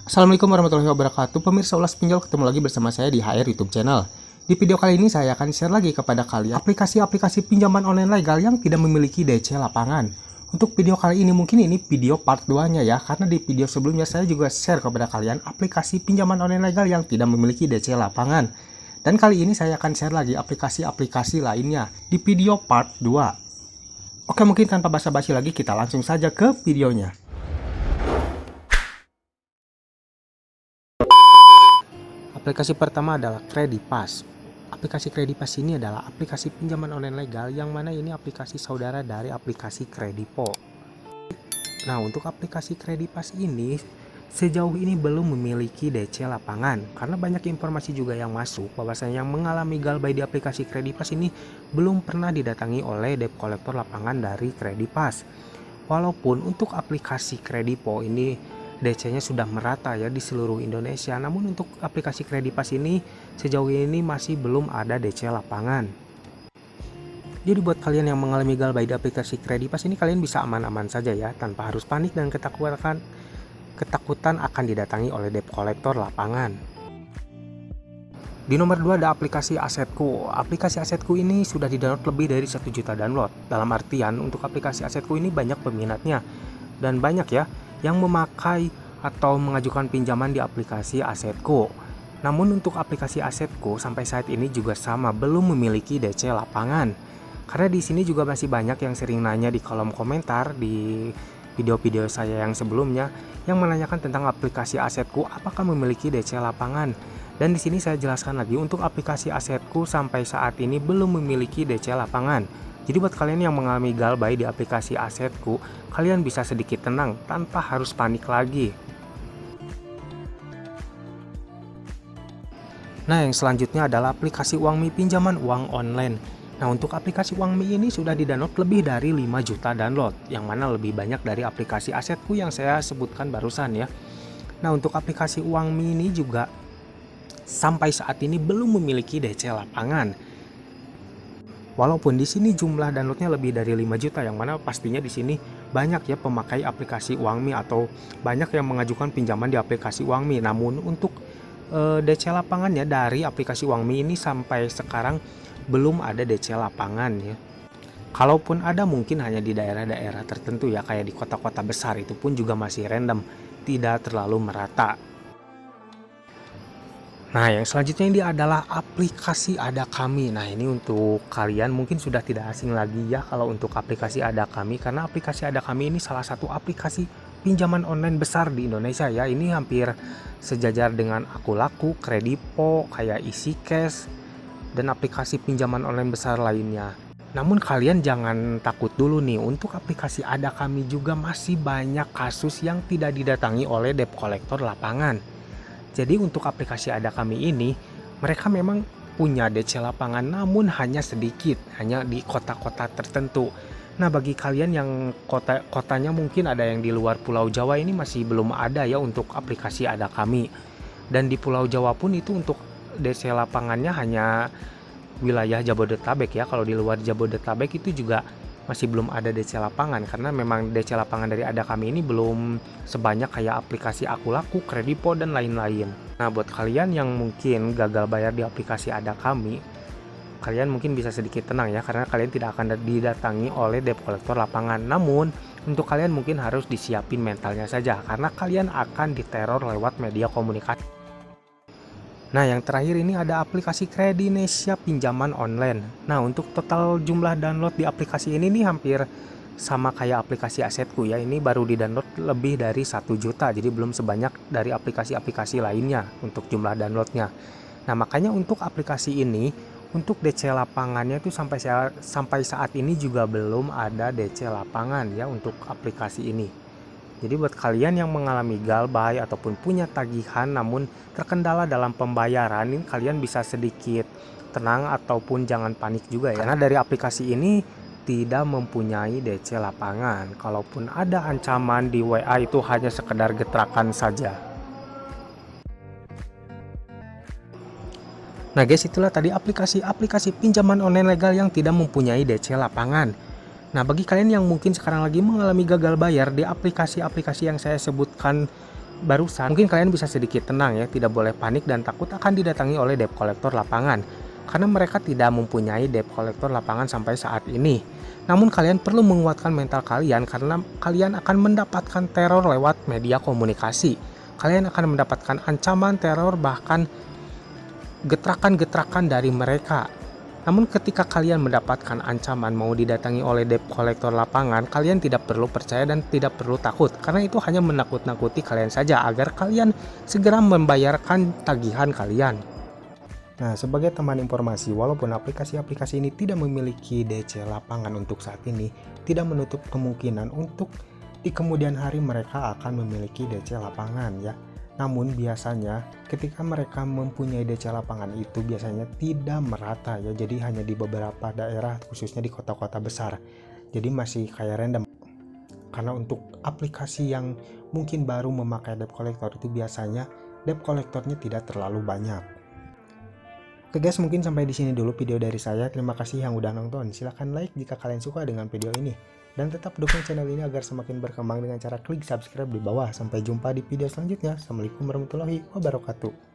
Assalamualaikum warahmatullahi wabarakatuh. Pemirsa ulas pinjol, ketemu lagi bersama saya di HR YouTube channel. Di video kali ini saya akan share lagi kepada kalian aplikasi-aplikasi pinjaman online legal yang tidak memiliki DC lapangan. Untuk video kali ini mungkin ini video part 2-nya ya, karena di video sebelumnya saya juga share kepada kalian aplikasi pinjaman online legal yang tidak memiliki DC lapangan. Dan kali ini saya akan share lagi aplikasi-aplikasi lainnya di video part 2. Oke, mungkin tanpa basa-basi lagi kita langsung saja ke videonya. Aplikasi pertama adalah Kredipas. Aplikasi Kredipas ini adalah aplikasi pinjaman online legal yang mana ini aplikasi saudara dari aplikasi Kredipo. Nah, untuk aplikasi Kredipas ini sejauh ini belum memiliki DC lapangan karena banyak informasi juga yang masuk bahwasanya yang mengalami galbay di aplikasi Kredipas ini belum pernah didatangi oleh debt collector lapangan dari Kredipas. Walaupun untuk aplikasi Kredipo ini DC-nya sudah merata ya di seluruh Indonesia, namun untuk aplikasi Kredipas ini sejauh ini masih belum ada DC lapangan. Jadi buat kalian yang mengalami galbay di aplikasi Kredipas ini, kalian bisa aman-aman saja ya, tanpa harus panik dan ketakutan akan didatangi oleh debt collector lapangan. Di nomor 2 ada aplikasi Asetku. Aplikasi Asetku ini sudah di-download lebih dari 1 juta download. Dalam artian untuk aplikasi Asetku ini banyak peminatnya dan banyak ya yang memakai atau mengajukan pinjaman di aplikasi Asetku. Namun untuk aplikasi Asetku sampai saat ini juga sama, belum memiliki DC lapangan. Karena di sini juga masih banyak yang sering nanya di kolom komentar di video-video saya yang sebelumnya yang menanyakan tentang aplikasi Asetku apakah memiliki DC lapangan. Dan di sini saya jelaskan lagi, untuk aplikasi Asetku sampai saat ini belum memiliki DC lapangan. Jadi buat kalian yang mengalami galbay di aplikasi Asetku, kalian bisa sedikit tenang tanpa harus panik lagi. Nah, yang selanjutnya adalah aplikasi Uangmi pinjaman uang online. Nah, untuk aplikasi Uangmi ini sudah di-download lebih dari 5 juta download, yang mana lebih banyak dari aplikasi Asetku yang saya sebutkan barusan ya. Nah, untuk aplikasi Uangmi ini juga sampai saat ini belum memiliki DC lapangan. Walaupun di sini jumlah downloadnya lebih dari 5 juta, yang mana pastinya di sini banyak ya pemakai aplikasi Uangmi atau banyak yang mengajukan pinjaman di aplikasi Uangmi. Namun untuk DC lapangannya dari aplikasi Uangmi ini sampai sekarang belum ada DC lapangan ya. Kalaupun ada mungkin hanya di daerah-daerah tertentu ya, kayak di kota-kota besar, itu pun juga masih random, tidak terlalu merata. Nah, yang selanjutnya ini adalah aplikasi Ada Kami. Nah, ini untuk kalian mungkin sudah tidak asing lagi ya kalau untuk aplikasi Ada Kami, karena aplikasi Ada Kami ini salah satu aplikasi pinjaman online besar di Indonesia ya. Ini hampir sejajar dengan Akulaku, Kredipo, kayak EasyCash, dan aplikasi pinjaman online besar lainnya. Namun kalian jangan takut dulu nih, untuk aplikasi Ada Kami juga masih banyak kasus yang tidak didatangi oleh debt collector lapangan. Jadi untuk aplikasi Ada Kami ini, mereka memang punya DC lapangan namun hanya sedikit, hanya di kota-kota tertentu. Nah, bagi kalian yang kotanya mungkin ada yang di luar Pulau Jawa, ini masih belum ada ya untuk aplikasi Ada Kami. Dan di Pulau Jawa pun itu untuk DC lapangannya hanya wilayah Jabodetabek ya. Kalau di luar Jabodetabek itu juga masih belum ada DC lapangan, karena memang DC lapangan dari Ada Kami ini belum sebanyak kayak aplikasi Akulaku, Kredipo, dan lain-lain. Nah, buat kalian yang mungkin gagal bayar di aplikasi Ada Kami, kalian mungkin bisa sedikit tenang ya, karena kalian tidak akan didatangi oleh debt collector lapangan. Namun untuk kalian mungkin harus disiapin mentalnya saja, karena kalian akan diteror lewat media komunikasi. Nah, yang terakhir ini ada aplikasi Kredinesia pinjaman online. Nah, untuk total jumlah download di aplikasi ini nih hampir sama kayak aplikasi Asetku ya. Ini baru di-download lebih dari 1 juta, jadi belum sebanyak dari aplikasi-aplikasi lainnya untuk jumlah downloadnya. Nah, makanya untuk aplikasi ini, untuk DC lapangannya itu sampai saat ini juga belum ada DC lapangan ya untuk aplikasi ini. Jadi buat kalian yang mengalami galbay ataupun punya tagihan namun terkendala dalam pembayaran, ini kalian bisa sedikit tenang ataupun jangan panik juga ya. Karena dari aplikasi ini tidak mempunyai DC lapangan. Kalaupun ada ancaman di WA itu hanya sekedar getrakan saja. Nah guys, itulah tadi aplikasi pinjaman online legal yang tidak mempunyai DC lapangan. Nah, bagi kalian yang mungkin sekarang lagi mengalami gagal bayar di aplikasi-aplikasi yang saya sebutkan barusan, mungkin kalian bisa sedikit tenang ya, tidak boleh panik dan takut akan didatangi oleh debt collector lapangan. Karena mereka tidak mempunyai debt collector lapangan sampai saat ini. Namun kalian perlu menguatkan mental kalian karena kalian akan mendapatkan teror lewat media komunikasi. Kalian akan mendapatkan ancaman teror bahkan getrakan-getrakan dari mereka. Namun ketika kalian mendapatkan ancaman mau didatangi oleh debt collector lapangan, kalian tidak perlu percaya dan tidak perlu takut. Karena itu hanya menakut-nakuti kalian saja agar kalian segera membayarkan tagihan kalian. Nah, sebagai teman informasi, walaupun aplikasi-aplikasi ini tidak memiliki DC lapangan untuk saat ini, tidak menutup kemungkinan untuk di kemudian hari mereka akan memiliki DC lapangan ya. Namun biasanya ketika mereka mempunyai DC lapangan itu biasanya tidak merata ya, jadi hanya di beberapa daerah khususnya di kota-kota besar. Jadi masih kayak random. Karena untuk aplikasi yang mungkin baru memakai debt collector itu biasanya debt collectornya tidak terlalu banyak. Oke guys, mungkin sampai di sini dulu video dari saya. Terima kasih yang udah nonton. Silahkan like jika kalian suka dengan video ini. Dan tetap dukung channel ini agar semakin berkembang dengan cara klik subscribe di bawah. Sampai jumpa di video selanjutnya. Assalamualaikum warahmatullahi wabarakatuh.